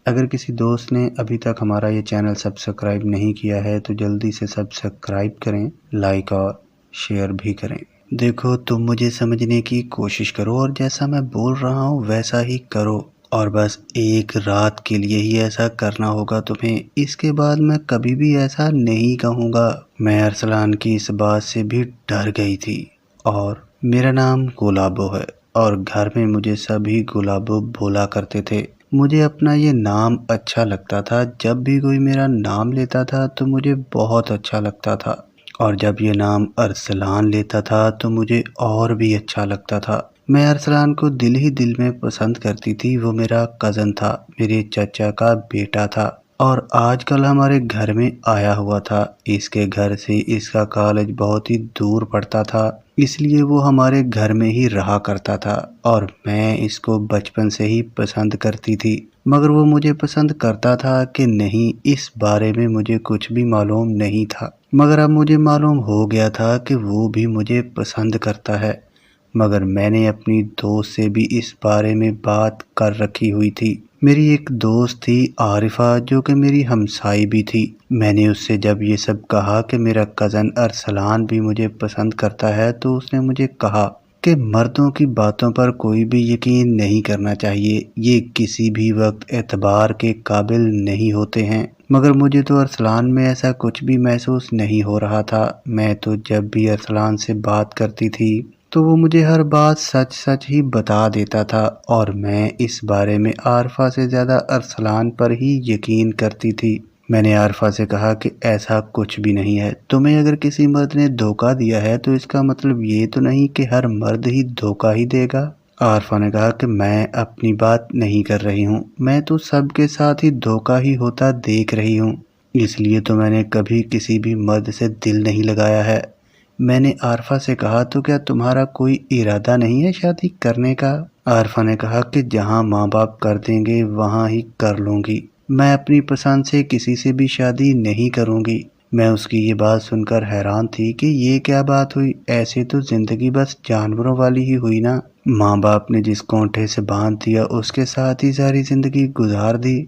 اگر کسی دوست نے ابھی تک ہمارا یہ چینل سبسکرائب نہیں کیا ہے تو جلدی سے سبسکرائب کریں، لائک اور شیئر بھی کریں۔ دیکھو تم مجھے سمجھنے کی کوشش کرو اور جیسا میں بول رہا ہوں ویسا ہی کرو، اور بس ایک رات کے لیے ہی ایسا کرنا ہوگا تمہیں، اس کے بعد میں کبھی بھی ایسا نہیں کہوں گا۔ میں ارسلان کی اس بات سے بھی ڈر گئی تھی، اور میرا نام گلابو ہے اور گھر میں مجھے سبھی گلابو بولا کرتے تھے۔ مجھے اپنا یہ نام اچھا لگتا تھا، جب بھی کوئی میرا نام لیتا تھا تو مجھے بہت اچھا لگتا تھا، اور جب یہ نام ارسلان لیتا تھا تو مجھے اور بھی اچھا لگتا تھا۔ میں ارسلان کو دل ہی دل میں پسند کرتی تھی، وہ میرا کزن تھا، میرے چچا کا بیٹا تھا، اور آج کل ہمارے گھر میں آیا ہوا تھا۔ اس کے گھر سے اس کا کالج بہت ہی دور پڑتا تھا، اس لیے وہ ہمارے گھر میں ہی رہا کرتا تھا، اور میں اس کو بچپن سے ہی پسند کرتی تھی، مگر وہ مجھے پسند کرتا تھا کہ نہیں اس بارے میں مجھے کچھ بھی معلوم نہیں تھا، مگر اب مجھے معلوم ہو گیا تھا کہ وہ بھی مجھے پسند کرتا ہے، مگر میں نے اپنی دوست سے بھی اس بارے میں بات کر رکھی ہوئی تھی۔ میری ایک دوست تھی عارفہ، جو کہ میری ہمسائی بھی تھی۔ میں نے اس سے جب یہ سب کہا کہ میرا کزن ارسلان بھی مجھے پسند کرتا ہے تو اس نے مجھے کہا کہ مردوں کی باتوں پر کوئی بھی یقین نہیں کرنا چاہیے، یہ کسی بھی وقت اعتبار کے قابل نہیں ہوتے ہیں۔ مگر مجھے تو ارسلان میں ایسا کچھ بھی محسوس نہیں ہو رہا تھا۔ میں تو جب بھی ارسلان سے بات کرتی تھی تو وہ مجھے ہر بات سچ سچ ہی بتا دیتا تھا، اور میں اس بارے میں عارفہ سے زیادہ ارسلان پر ہی یقین کرتی تھی۔ میں نے عارفہ سے کہا کہ ایسا کچھ بھی نہیں ہے، تمہیں اگر کسی مرد نے دھوکہ دیا ہے تو اس کا مطلب یہ تو نہیں کہ ہر مرد ہی دھوکہ ہی دے گا۔ عارفہ نے کہا کہ میں اپنی بات نہیں کر رہی ہوں، میں تو سب کے ساتھ ہی دھوکہ ہی ہوتا دیکھ رہی ہوں، اس لیے تو میں نے کبھی کسی بھی مرد سے دل نہیں لگایا ہے۔ میں نے عارفہ سے کہا تو کیا تمہارا کوئی ارادہ نہیں ہے شادی کرنے کا؟ عارفہ نے کہا کہ جہاں ماں باپ کر دیں گے وہاں ہی کر لوں گی، میں اپنی پسند سے کسی سے بھی شادی نہیں کروں گی۔ میں اس کی یہ بات سن کر حیران تھی کہ یہ کیا بات ہوئی، ایسے تو زندگی بس جانوروں والی ہی ہوئی نا، ماں باپ نے جس کونٹے سے باندھ دیا اس کے ساتھ ہی ساری زندگی گزار دی،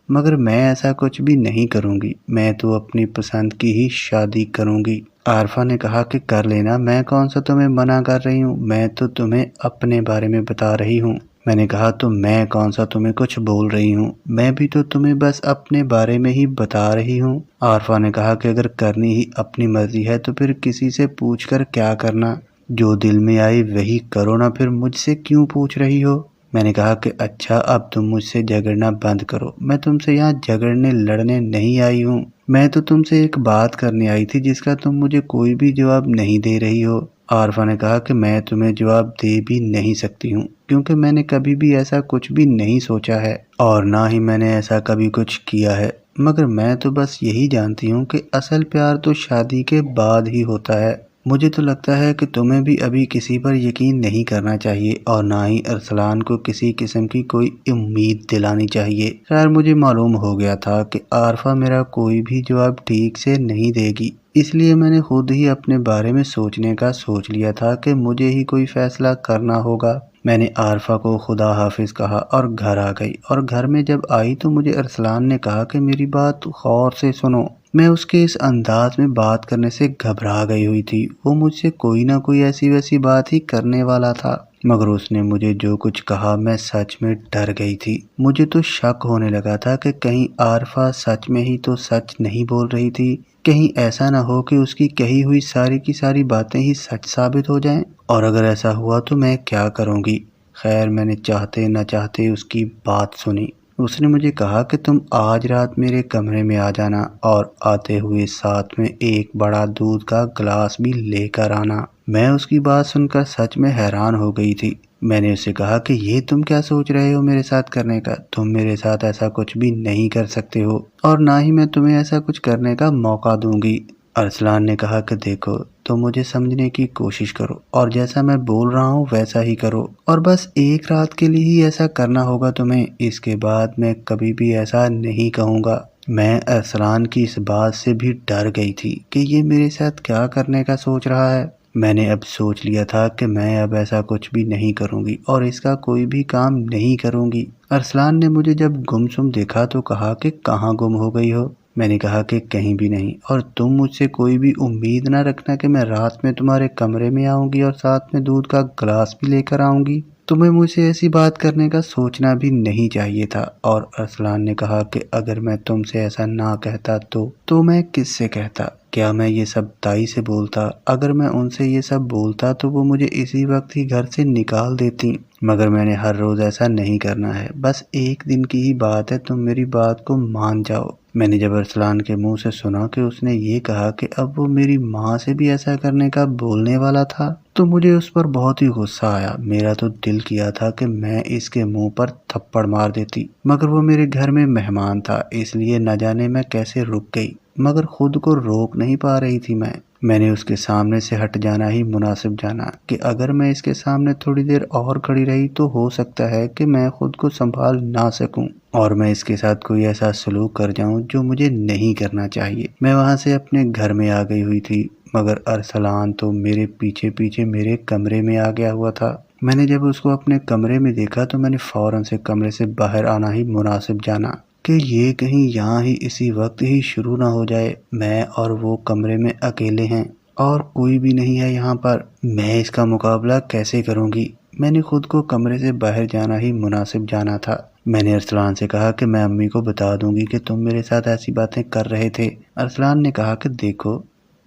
مگر میں ایسا کچھ بھی نہیں کروں گی، میں تو اپنی پسند کی ہی شادی کروں گی۔ عارفہ نے کہا کہ کر لینا، میں کون سا تمہیں منع کر رہی ہوں، میں تو تمہیں اپنے بارے میں بتا رہی ہوں۔ میں نے کہا تو میں کون سا تمہیں کچھ بول رہی ہوں، میں بھی تو تمہیں بس اپنے بارے میں ہی بتا رہی ہوں۔ عارفہ نے کہا کہ اگر کرنی ہی اپنی مرضی ہے تو پھر کسی سے پوچھ کر کیا کرنا، جو دل میں آئی وہی کرو نا، پھر مجھ سے کیوں پوچھ رہی ہو؟ میں نے کہا کہ اچھا اب تم مجھ سے جھگڑنا بند کرو، میں تم سے یہاں جھگڑنے لڑنے نہیں آئی ہوں، میں تو تم سے ایک بات کرنے آئی تھی جس کا تم مجھے کوئی بھی جواب نہیں دے رہی ہو۔ عارفہ نے کہا کہ میں تمہیں جواب دے بھی نہیں سکتی ہوں، کیونکہ میں نے کبھی بھی ایسا کچھ بھی نہیں سوچا ہے، اور نہ ہی میں نے ایسا کبھی کچھ کیا ہے، مگر میں تو بس یہی جانتی ہوں کہ اصل پیار تو شادی کے بعد ہی ہوتا ہے۔ مجھے تو لگتا ہے کہ تمہیں بھی ابھی کسی پر یقین نہیں کرنا چاہیے، اور نہ ہی ارسلان کو کسی قسم کی کوئی امید دلانی چاہیے۔ خیر مجھے معلوم ہو گیا تھا کہ عارفہ میرا کوئی بھی جواب ٹھیک سے نہیں دے گی، اس لیے میں نے خود ہی اپنے بارے میں سوچنے کا سوچ لیا تھا کہ مجھے ہی کوئی فیصلہ کرنا ہوگا۔ میں نے عارفہ کو خدا حافظ کہا اور گھر آ گئی، اور گھر میں جب آئی تو مجھے ارسلان نے کہا کہ میری بات غور سے سنو۔ میں اس کے اس انداز میں بات کرنے سے گھبرا گئی ہوئی تھی، وہ مجھ سے کوئی نہ کوئی ایسی ویسی بات ہی کرنے والا تھا، مگر اس نے مجھے جو کچھ کہا میں سچ میں ڈر گئی تھی۔ مجھے تو شک ہونے لگا تھا کہ کہیں عارفہ سچ میں ہی تو سچ نہیں بول رہی تھی، کہیں ایسا نہ ہو کہ اس کی کہی ہوئی ساری کی ساری باتیں ہی سچ ثابت ہو جائیں، اور اگر ایسا ہوا تو میں کیا کروں گی۔ خیر میں نے چاہتے نہ چاہتے اس کی بات سنی۔ اس نے مجھے کہا کہ تم آج رات میرے کمرے میں آ جانا، اور آتے ہوئے ساتھ میں ایک بڑا دودھ کا گلاس بھی لے کر آنا۔ میں اس کی بات سن کر سچ میں حیران ہو گئی تھی۔ میں نے اسے کہا کہ یہ تم کیا سوچ رہے ہو میرے ساتھ کرنے کا، تم میرے ساتھ ایسا کچھ بھی نہیں کر سکتے ہو، اور نہ ہی میں تمہیں ایسا کچھ کرنے کا موقع دوں گی۔ ارسلان نے کہا کہ دیکھو تم مجھے سمجھنے کی کوشش کرو، اور جیسا میں بول رہا ہوں ویسا ہی کرو، اور بس ایک رات کے لیے ہی ایسا کرنا ہوگا تمہیں، اس کے بعد میں کبھی بھی ایسا نہیں کہوں گا۔ میں ارسلان کی اس بات سے بھی ڈر گئی تھی کہ یہ میرے ساتھ کیا کرنے کا سوچ رہا ہے۔ میں نے اب سوچ لیا تھا کہ میں اب ایسا کچھ بھی نہیں کروں گی اور اس کا کوئی بھی کام نہیں کروں گی۔ ارسلان نے مجھے جب گمسم دیکھا تو کہا کہ کہاں گم ہو گئی ہو؟ میں نے کہا کہ کہیں بھی نہیں، اور تم مجھ سے کوئی بھی امید نہ رکھنا کہ میں رات میں تمہارے کمرے میں آؤں گی اور ساتھ میں دودھ کا گلاس بھی لے کر آؤں گی۔ تمہیں مجھ سے ایسی بات کرنے کا سوچنا بھی نہیں چاہیے تھا۔ اور ارسلان نے کہا کہ اگر میں تم سے ایسا نہ کہتا تو میں کس سے کہتا؟ کیا میں یہ سب تائی سے بولتا؟ اگر میں ان سے یہ سب بولتا تو وہ مجھے اسی وقت ہی گھر سے نکال دیتی، مگر میں نے ہر روز ایسا نہیں کرنا ہے، بس ایک دن کی ہی بات ہے، تم میری بات کو مان جاؤ۔ میں نے جب ارسلان کے منہ سے سنا کہ اس نے یہ کہا کہ اب وہ میری ماں سے بھی ایسا کرنے کا بولنے والا تھا تو مجھے اس پر بہت ہی غصہ آیا۔ میرا تو دل کیا تھا کہ میں اس کے منہ پر تھپڑ مار دیتی، مگر وہ میرے گھر میں مہمان تھا، اس لیے نہ جانے میں کیسے رک گئی، مگر خود کو روک نہیں پا رہی تھی۔ میں نے اس کے سامنے سے ہٹ جانا ہی مناسب جانا کہ اگر میں اس کے سامنے تھوڑی دیر اور کھڑی رہی تو ہو سکتا ہے کہ میں خود کو سنبھال نہ سکوں اور میں اس کے ساتھ کوئی ایسا سلوک کر جاؤں جو مجھے نہیں کرنا چاہیے۔ میں وہاں سے اپنے گھر میں آ گئی ہوئی تھی، مگر ارسلان تو میرے پیچھے پیچھے میرے کمرے میں آ گیا ہوا تھا۔ میں نے جب اس کو اپنے کمرے میں دیکھا تو میں نے فوراً سے کمرے سے باہر آنا ہی مناسب جانا کہ یہ کہیں یہاں ہی اسی وقت ہی شروع نہ ہو جائے۔ میں اور وہ کمرے میں اکیلے ہیں اور کوئی بھی نہیں ہے یہاں پر، میں اس کا مقابلہ کیسے کروں گی؟ میں نے خود کو کمرے سے باہر جانا ہی مناسب جانا تھا۔ میں نے ارسلان سے کہا کہ میں امی کو بتا دوں گی کہ تم میرے ساتھ ایسی باتیں کر رہے تھے۔ ارسلان نے کہا کہ دیکھو،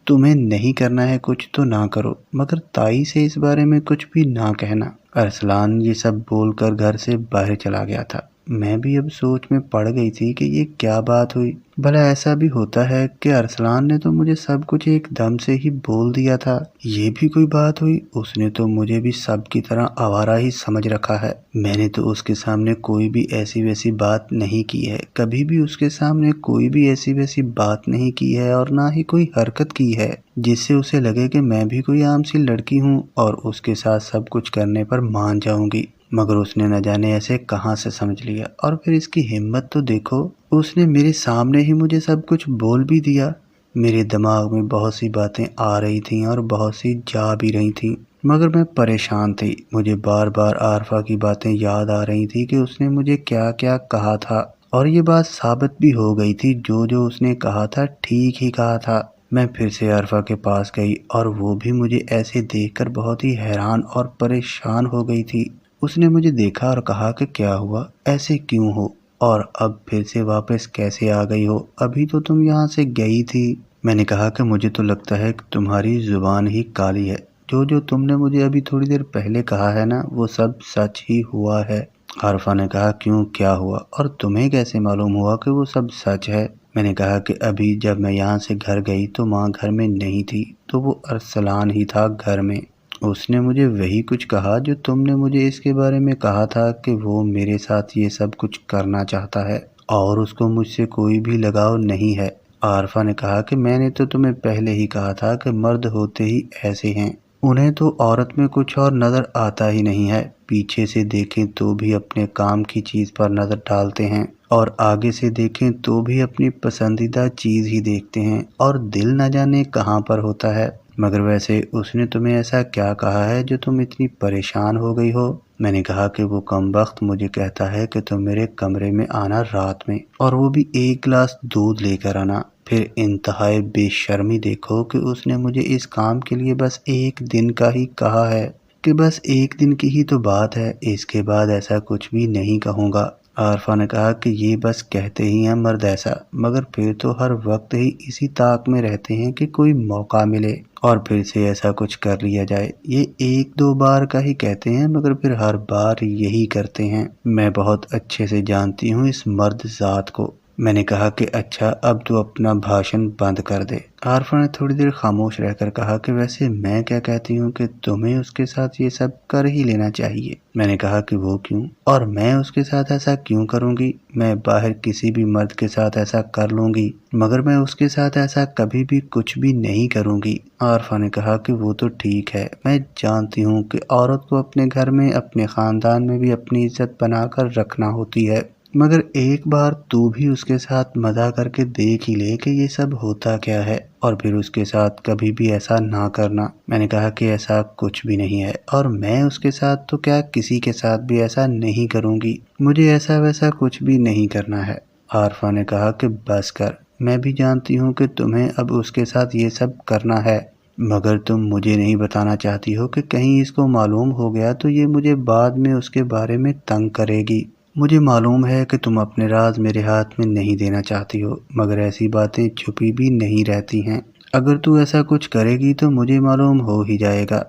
تمہیں نہیں کرنا ہے کچھ تو نہ کرو، مگر تائی سے اس بارے میں کچھ بھی نہ کہنا۔ ارسلان یہ سب بول کر گھر سے باہر چلا گیا تھا۔ میں بھی اب سوچ میں پڑ گئی تھی کہ یہ کیا بات ہوئی؟ بھلا ایسا بھی ہوتا ہے کہ ارسلان نے تو مجھے سب کچھ ایک دم سے ہی بول دیا تھا، یہ بھی کوئی بات ہوئی؟ اس نے تو مجھے بھی سب کی طرح آوارہ ہی سمجھ رکھا ہے۔ میں نے تو اس کے سامنے کوئی بھی ایسی ویسی بات نہیں کی ہے، کبھی بھی اس کے سامنے کوئی بھی ایسی ویسی بات نہیں کی ہے اور نہ ہی کوئی حرکت کی ہے جس سے اسے لگے کہ میں بھی کوئی عام سی لڑکی ہوں اور اس کے ساتھ سب کچھ کرنے پر مان جاؤں گی، مگر اس نے نہ جانے ایسے کہاں سے سمجھ لیا۔ اور پھر اس کی ہمت تو دیکھو، اس نے میرے سامنے ہی مجھے سب کچھ بول بھی دیا۔ میرے دماغ میں بہت سی باتیں آ رہی تھیں اور بہت سی جا بھی رہی تھیں، مگر میں پریشان تھی۔ مجھے بار بار عارفہ کی باتیں یاد آ رہی تھی کہ اس نے مجھے کیا کیا کہا تھا، اور یہ بات ثابت بھی ہو گئی تھی، جو اس نے کہا تھا ٹھیک ہی کہا تھا۔ میں پھر سے عارفہ کے پاس گئی اور وہ بھی مجھے ایسے دیکھ کر بہت ہی حیران اور پریشان ہو گئی تھی۔ اس نے مجھے دیکھا اور کہا کہ کیا ہوا، ایسے کیوں ہو، اور اب پھر سے واپس کیسے آ گئی ہو؟ ابھی تو تم یہاں سے گئی تھی۔ میں نے کہا کہ مجھے تو لگتا ہے کہ تمہاری زبان ہی کالی ہے، جو تم نے مجھے ابھی تھوڑی دیر پہلے کہا ہے نا، وہ سب سچ ہی ہوا ہے۔ عارفہ نے کہا کیوں، کیا ہوا، اور تمہیں کیسے معلوم ہوا کہ وہ سب سچ ہے؟ میں نے کہا کہ ابھی جب میں یہاں سے گھر گئی تو ماں گھر میں نہیں تھی، تو وہ ارسلان ہی تھا گھر میں۔ اس نے مجھے وہی کچھ کہا جو تم نے مجھے اس کے بارے میں کہا تھا کہ وہ میرے ساتھ یہ سب کچھ کرنا چاہتا ہے اور اس کو مجھ سے کوئی بھی لگاؤ نہیں ہے۔ عارفہ نے کہا کہ میں نے تو تمہیں پہلے ہی کہا تھا کہ مرد ہوتے ہی ایسے ہیں، انہیں تو عورت میں کچھ اور نظر آتا ہی نہیں ہے، پیچھے سے دیکھیں تو بھی اپنے کام کی چیز پر نظر ڈالتے ہیں اور آگے سے دیکھیں تو بھی اپنی پسندیدہ چیز ہی دیکھتے ہیں، اور دل نہ جانے کہاں پر ہوتا ہے۔ مگر ویسے اس نے تمہیں ایسا کیا کہا ہے جو تم اتنی پریشان ہو گئی ہو؟ میں نے کہا کہ وہ کم وقت مجھے کہتا ہے کہ تم میرے کمرے میں آنا رات میں، اور وہ بھی ایک گلاس دودھ لے کر آنا۔ پھر انتہائی بے شرمی دیکھو کہ اس نے مجھے اس کام کے لیے بس ایک دن کا ہی کہا ہے، کہ بس ایک دن کی ہی تو بات ہے، اس کے بعد ایسا کچھ بھی نہیں کہوں گا۔ عارفہ نے کہا کہ یہ بس کہتے ہی ہیں مرد ایسا، مگر پھر تو ہر وقت ہی اسی طاق میں رہتے ہیں کہ کوئی موقع ملے اور پھر سے ایسا کچھ کر لیا جائے۔ یہ ایک دو بار کا ہی کہتے ہیں مگر پھر ہر بار یہی کرتے ہیں۔ میں بہت اچھے سے جانتی ہوں اس مرد ذات کو۔ میں نے کہا کہ اچھا، اب تو اپنا بھاشن بند کر دے۔ عارفہ نے تھوڑی دیر خاموش رہ کر کہا کہ ویسے میں کیا کہتی ہوں کہ تمہیں اس کے ساتھ یہ سب کر ہی لینا چاہیے۔ میں نے کہا کہ وہ کیوں، اور میں اس کے ساتھ ایسا کیوں کروں گی؟ میں باہر کسی بھی مرد کے ساتھ ایسا کر لوں گی، مگر میں اس کے ساتھ ایسا کبھی بھی کچھ بھی نہیں کروں گی۔ عارفہ نے کہا کہ وہ تو ٹھیک ہے، میں جانتی ہوں کہ عورت کو اپنے گھر میں، اپنے خاندان میں بھی اپنی عزت بنا کر رکھنا ہوتی ہے، مگر ایک بار تو بھی اس کے ساتھ مزہ کر کے دیکھ ہی لے کہ یہ سب ہوتا کیا ہے۔ اور پھر اس کے ساتھ کبھی بھی ایسا نہ کرنا۔ میں نے کہا کہ ایسا کچھ بھی نہیں ہے، اور میں اس کے ساتھ تو کیا کسی کے ساتھ بھی ایسا نہیں کروں گی، مجھے ایسا ویسا کچھ بھی نہیں کرنا ہے۔ عارفہ نے کہا کہ بس کر، میں بھی جانتی ہوں کہ تمہیں اب اس کے ساتھ یہ سب کرنا ہے، مگر تم مجھے نہیں بتانا چاہتی ہو کہ کہیں اس کو معلوم ہو گیا تو یہ مجھے بعد میں اس کے بارے میں تنگ کرے گی۔ مجھے معلوم ہے کہ تم اپنے راز میرے ہاتھ میں نہیں دینا چاہتی ہو، مگر ایسی باتیں چھپی بھی نہیں رہتی ہیں، اگر تو ایسا کچھ کرے گی تو مجھے معلوم ہو ہی جائے گا۔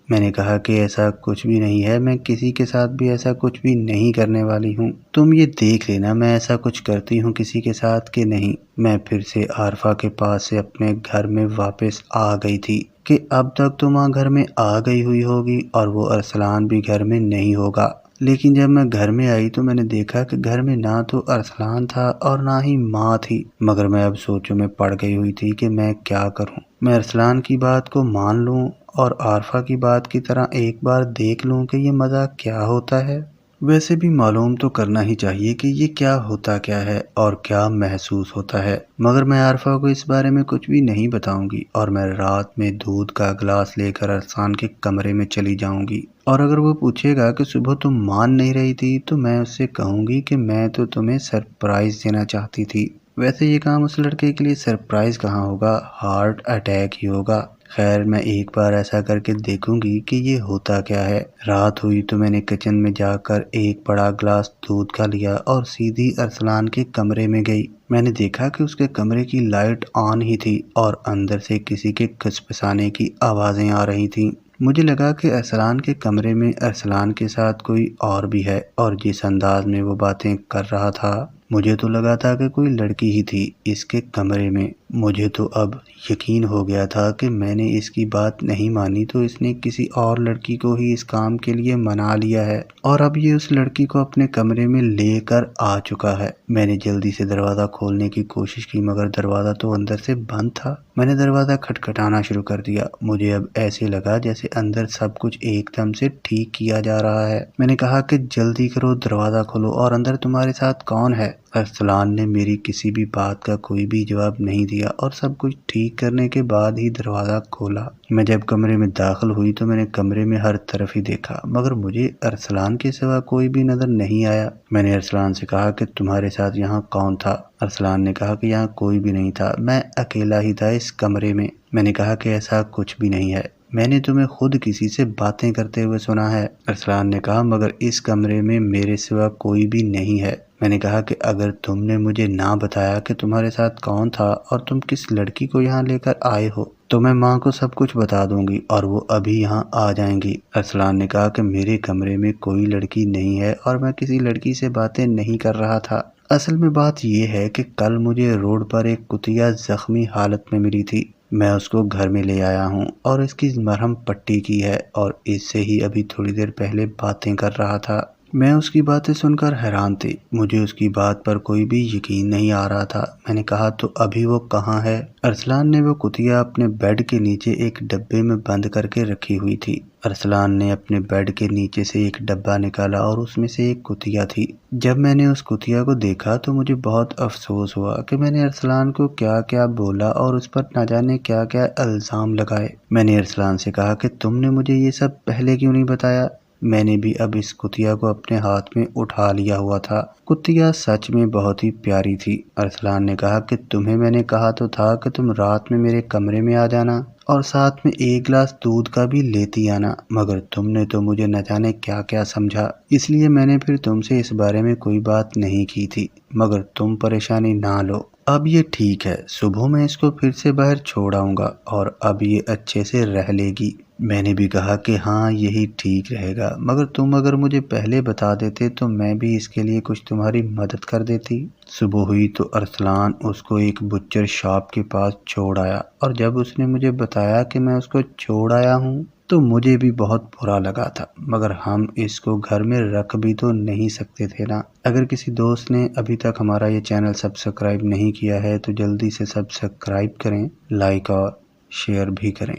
میں نے کہا کہ ایسا کچھ بھی نہیں ہے، میں کسی کے ساتھ بھی ایسا کچھ بھی نہیں کرنے والی ہوں، تم یہ دیکھ لینا میں ایسا کچھ کرتی ہوں کسی کے ساتھ کہ نہیں۔ میں پھر سے عارفہ کے پاس سے اپنے گھر میں واپس آ گئی تھی کہ اب تک تو ماں گھر میں آ گئی ہوئی ہوگی اور وہ ارسلان بھی گھر میں نہیں ہوگا، لیکن جب میں گھر میں آئی تو میں نے دیکھا کہ گھر میں نہ تو ارسلان تھا اور نہ ہی ماں تھی، مگر میں اب سوچوں میں پڑ گئی ہوئی تھی کہ میں کیا کروں۔ میں ارسلان کی بات کو مان لوں اور عارفہ کی بات کی طرح ایک بار دیکھ لوں کہ یہ مزہ کیا ہوتا ہے۔ ویسے بھی معلوم تو کرنا ہی چاہیے کہ یہ کیا ہوتا کیا ہے اور کیا محسوس ہوتا ہے، مگر میں عارفہ کو اس بارے میں کچھ بھی نہیں بتاؤں گی، اور میں رات میں دودھ کا گلاس لے کر ارسلان کے کمرے میں چلی جاؤں گی، اور اگر وہ پوچھے گا کہ صبح تم مان نہیں رہی تھی تو میں اس سے کہوں گی کہ میں تو تمہیں سرپرائز دینا چاہتی تھی۔ ویسے یہ کام اس لڑکے کے لیے سرپرائز کہاں ہوگا، ہارٹ اٹیک ہی ہوگا۔ خیر میں ایک بار ایسا کر کے دیکھوں گی کہ یہ ہوتا کیا ہے۔ رات ہوئی تو میں نے کچن میں جا کر ایک بڑا گلاس دودھ کا لیا اور سیدھی ارسلان کے کمرے میں گئی۔ میں نے دیکھا کہ اس کے کمرے کی لائٹ آن ہی تھی اور اندر سے کسی کے کھسپسانے کی آوازیں آ رہی تھیں۔ مجھے لگا کہ ارسلان کے کمرے میں ارسلان کے ساتھ کوئی اور بھی ہے، اور جس انداز میں وہ باتیں کر رہا تھا مجھے تو لگا تھا کہ کوئی لڑکی ہی تھی اس کے کمرے میں۔ مجھے تو اب یقین ہو گیا تھا کہ میں نے اس کی بات نہیں مانی تو اس نے کسی اور لڑکی کو ہی اس کام کے لیے منا لیا ہے، اور اب یہ اس لڑکی کو اپنے کمرے میں لے کر آ چکا ہے۔ میں نے جلدی سے دروازہ کھولنے کی کوشش کی مگر دروازہ تو اندر سے بند تھا۔ میں نے دروازہ کھٹکھٹانا شروع کر دیا، مجھے اب ایسے لگا جیسے اندر سب کچھ ایک دم سے ٹھیک کیا جا رہا ہے۔ میں نے کہا کہ جلدی کرو، دروازہ کھولو، اور اندر تمہارے ساتھ کون ہے؟ ارسلان نے میری کسی بھی بات کا کوئی بھی جواب نہیں دیا اور سب کچھ ٹھیک کرنے کے بعد ہی دروازہ کھولا۔ میں جب کمرے میں داخل ہوئی تو میں نے کمرے میں ہر طرف ہی دیکھا مگر مجھے ارسلان کے سوا کوئی بھی نظر نہیں آیا۔ میں نے ارسلان سے کہا کہ تمہارے ساتھ یہاں کون تھا؟ ارسلان نے کہا کہ یہاں کوئی بھی نہیں تھا، میں اکیلا ہی تھا اس کمرے میں۔ میں نے کہا کہ ایسا کچھ بھی نہیں ہے، میں نے تمہیں خود کسی سے باتیں کرتے ہوئے سنا ہے۔ ارسلان نے کہا مگر اس کمرے میں میرے سوا کوئی بھی نہیں ہے۔ میں نے کہا کہ اگر تم نے مجھے نہ بتایا کہ تمہارے ساتھ کون تھا اور تم کس لڑکی کو یہاں لے کر آئے ہو تو میں ماں کو سب کچھ بتا دوں گی اور وہ ابھی یہاں آ جائیں گی۔ ارسلان نے کہا کہ میرے کمرے میں کوئی لڑکی نہیں ہے اور میں کسی لڑکی سے باتیں نہیں کر رہا تھا۔ اصل میں بات یہ ہے کہ کل مجھے روڈ پر ایک کتیا زخمی حالت میں ملی تھی، میں اس کو گھر میں لے آیا ہوں اور اس کی مرہم پٹی کی ہے اور اس سے ہی ابھی تھوڑی دیر پہلے باتیں کر رہا تھا۔ میں اس کی باتیں سن کر حیران تھی، مجھے اس کی بات پر کوئی بھی یقین نہیں آ رہا تھا۔ میں نے کہا تو ابھی وہ کہاں ہے؟ ارسلان نے وہ کتیا اپنے بیڈ کے نیچے ایک ڈبے میں بند کر کے رکھی ہوئی تھی۔ ارسلان نے اپنے بیڈ کے نیچے سے ایک ڈبہ نکالا اور اس میں سے ایک کتیا تھی۔ جب میں نے اس کتیا کو دیکھا تو مجھے بہت افسوس ہوا کہ میں نے ارسلان کو کیا کیا بولا اور اس پر نہ جانے کیا کیا الزام لگائے۔ میں نے ارسلان سے کہا کہ تم نے مجھے یہ سب پہلے کیوں نہیں بتایا؟ میں نے بھی اب اس کتیا کو اپنے ہاتھ میں اٹھا لیا ہوا تھا۔ کتیا سچ میں بہت ہی پیاری تھی۔ ارسلان نے کہا کہ تمہیں میں نے کہا تو تھا کہ تم رات میں میرے کمرے میں آ جانا اور ساتھ میں ایک گلاس دودھ کا بھی لیتی آنا، مگر تم نے تو مجھے نہ جانے کیا کیا سمجھا، اس لیے میں نے پھر تم سے اس بارے میں کوئی بات نہیں کی تھی، مگر تم پریشانی نہ لو۔ اب یہ ٹھیک ہے، صبح میں اس کو پھر سے باہر چھوڑ آؤں گا اور اب یہ اچھے سے رہ لے گی۔ میں نے بھی کہا کہ ہاں یہی ٹھیک رہے گا، مگر تم اگر مجھے پہلے بتا دیتے تو میں بھی اس کے لیے کچھ تمہاری مدد کر دیتی۔ صبح ہوئی تو ارسلان اس کو ایک بچر شاپ کے پاس چھوڑ آیا، اور جب اس نے مجھے بتایا کہ میں اس کو چھوڑ آیا ہوں تو مجھے بھی بہت برا لگا تھا، مگر ہم اس کو گھر میں رکھ بھی تو نہیں سکتے تھے نا۔ اگر کسی دوست نے ابھی تک ہمارا یہ چینل سبسکرائب نہیں کیا ہے تو جلدی سے سبسکرائب کریں، لائک اور شیئر بھی کریں۔